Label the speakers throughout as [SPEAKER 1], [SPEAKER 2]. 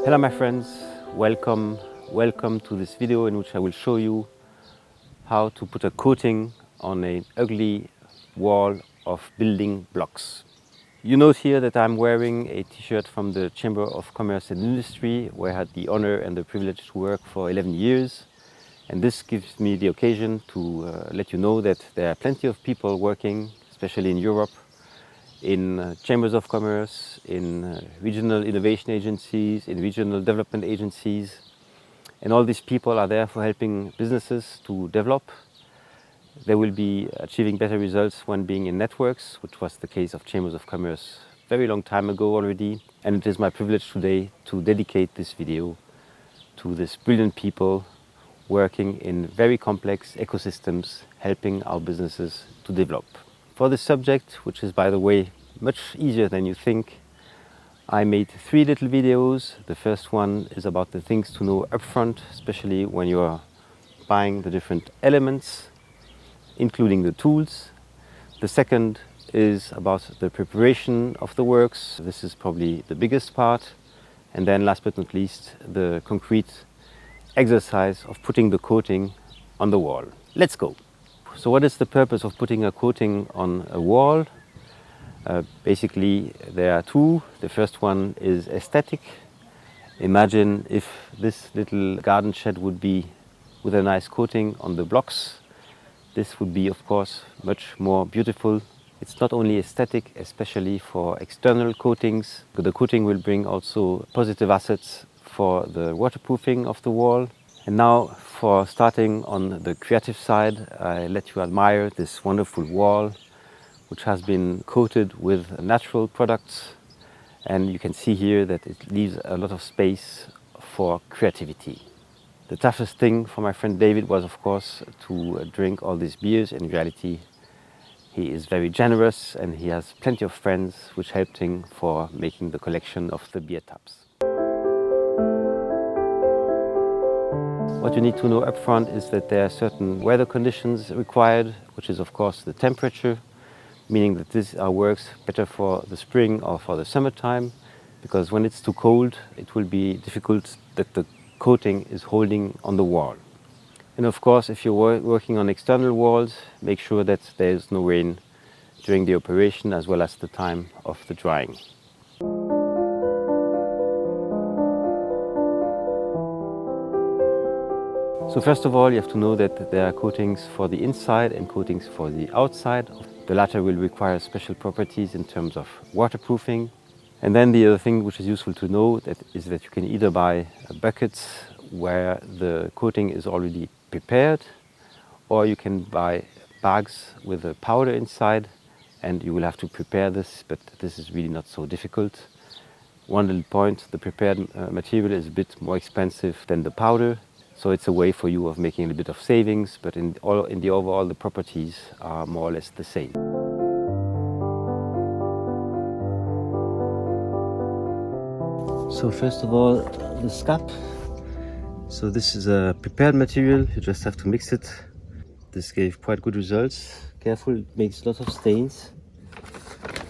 [SPEAKER 1] Hello my friends, welcome to this video in which I will show you how to put a coating on an ugly wall of building blocks. You note here that I'm wearing a t-shirt from the Chamber of Commerce and Industry, where I had the honor and the privilege to work for 11 years. And this gives me the occasion to let you know that there are plenty of people working, especially in Europe, in chambers of commerce, in regional innovation agencies, in regional development agencies. And all these people are there for helping businesses to develop. They will be achieving better results when being in networks, which was the case of chambers of commerce very long time ago already. And it is my privilege today to dedicate this video to these brilliant people working in very complex ecosystems, helping our businesses to develop. For this subject, which is, by the way, much easier than you think, I made 3 little videos. The first one is about the things to know upfront, especially when you are buying the different elements, including the tools. The second is about the preparation of the works. This is probably the biggest part. And then last but not least, the concrete exercise of putting the coating on the wall. Let's go. So what is the purpose of putting a coating on a wall? Basically, there are 2. The first one is aesthetic. Imagine if this little garden shed would be with a nice coating on the blocks. This would be, of course, much more beautiful. It's not only aesthetic, especially for external coatings, but the coating will bring also positive assets for the waterproofing of the wall. And now, for starting on the creative side, I let you admire this wonderful wall, which has been coated with natural products. And you can see here that it leaves a lot of space for creativity. The toughest thing for my friend David was, of course, to drink all these beers. In reality, he is very generous and he has plenty of friends which helped him for making the collection of the beer taps. What you need to know up front is that there are certain weather conditions required, which is of course the temperature, meaning that these are works better for the spring or for the summertime, because when it's too cold, it will be difficult that the coating is holding on the wall. And of course, if you're working on external walls, make sure that there is no rain during the operation as well as the time of the drying. So first of all, you have to know that there are coatings for the inside and coatings for the outside. The latter will require special properties in terms of waterproofing. And then the other thing which is useful to know is that you can either buy buckets where the coating is already prepared, or you can buy bags with a powder inside, and you will have to prepare this, but this is really not so difficult. One little point, the prepared material is a bit more expensive than the powder. So it's a way for you of making a little bit of savings, but in the overall, the properties are more or less the same. So first of all, the scap. So this is a prepared material, you just have to mix it. This gave quite good results. Careful, it makes lots of stains.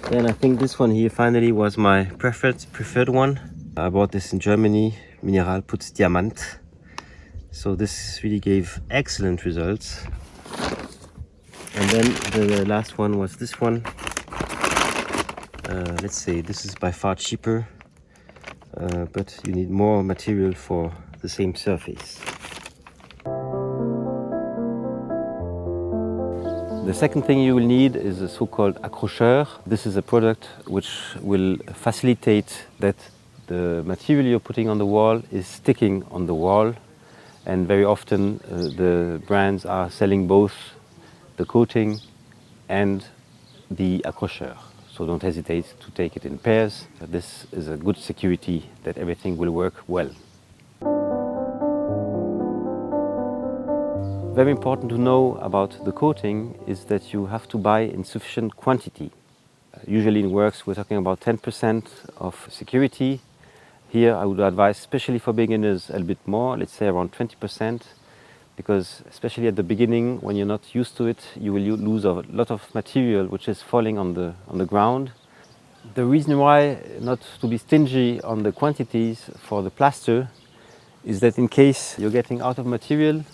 [SPEAKER 1] Then I think this one here finally was my preferred one. I bought this in Germany, Mineralputz Diamant. So this really gave excellent results. And then the last one was this one. Let's say this is by far cheaper, but you need more material for the same surface. The second thing you will need is a so-called accrocheur. This is a product which will facilitate that the material you're putting on the wall is sticking on the wall. And very often the brands are selling both the coating and the accrocheur. So don't hesitate to take it in pairs. This is a good security that everything will work well. Very important to know about the coating is that you have to buy in sufficient quantity. Usually in works we're talking about 10% of security. Here I would advise, especially for beginners, a little bit more, let's say around 20%, because especially at the beginning, when you're not used to it, you will lose a lot of material which is falling on the ground. The reason why not to be stingy on the quantities for the plaster is that in case you're getting out of material,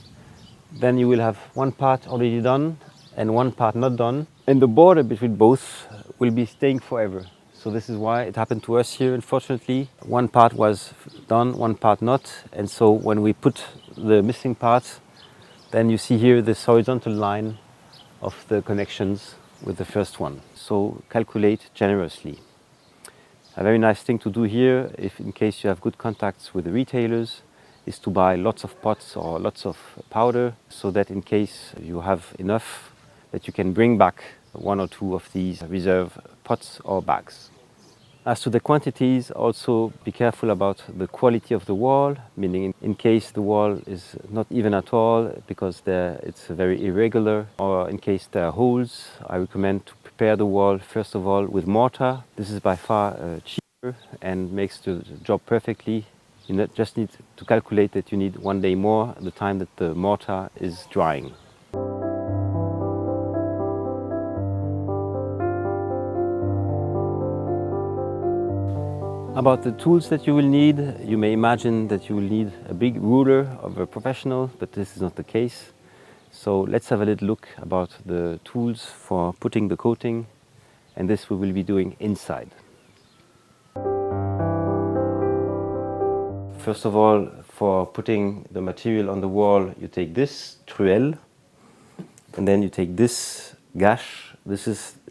[SPEAKER 1] then you will have one part already done and one part not done, and the border between both will be staying forever. So this is why it happened to us here, unfortunately. One part was done, one part not, and so when we put the missing part, then you see here this horizontal line of the connections with the first one. So calculate generously. A very nice thing to do here, if in case you have good contacts with the retailers, is to buy lots of pots or lots of powder, so that in case you have enough, that you can bring back one or two of these reserve pots or bags. As to the quantities, also be careful about the quality of the wall, meaning in case the wall is not even at all because it's very irregular, or in case there are holes, I recommend to prepare the wall first of all with mortar. This is by far cheaper and makes the job perfectly. You just need to calculate that you need 1 day more the time that the mortar is drying. About the tools that you will need, you may imagine that you will need a big ruler of a professional, but this is not the case. So let's have a little look about the tools for putting the coating, and this we will be doing inside. First of all, for putting the material on the wall, you take this truelle, and then you take this gâche.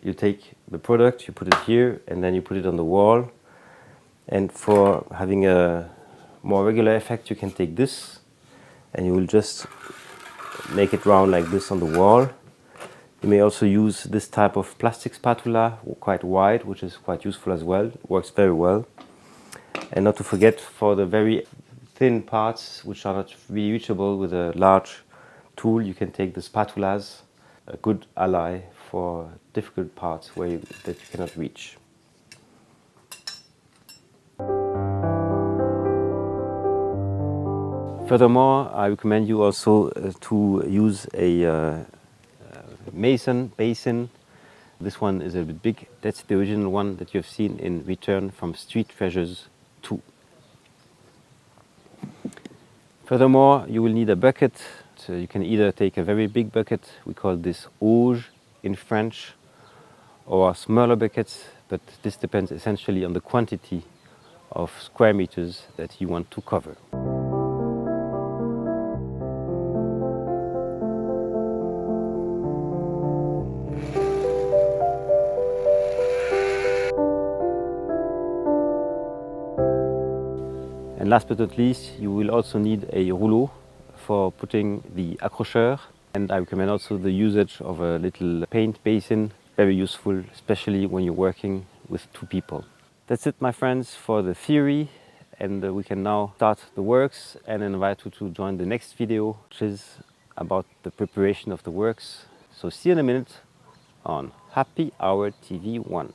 [SPEAKER 1] You take the product, you put it here, and then you put it on the wall. And for having a more regular effect, you can take this and you will just make it round like this on the wall. You may also use this type of plastic spatula, quite wide, which is quite useful as well. It works very well. And not to forget, for the very thin parts, which are not really reachable with a large tool, you can take the spatulas, a good ally for difficult parts that you cannot reach. Furthermore, I recommend you also to use a basin. This one is a bit big. That's the original one that you have seen in Return from Street Treasures 2. Furthermore, you will need a bucket. So you can either take a very big bucket, we call this auge in French, or smaller buckets, but this depends essentially on the quantity of square meters that you want to cover. And last but not least, you will also need a rouleau for putting the accrocheur. And I recommend also the usage of a little paint basin, very useful, especially when you're working with 2 people. That's it, my friends, for the theory. And we can now start the works and invite you to join the next video, which is about the preparation of the works. So see you in a minute on Happy Hour TV 1.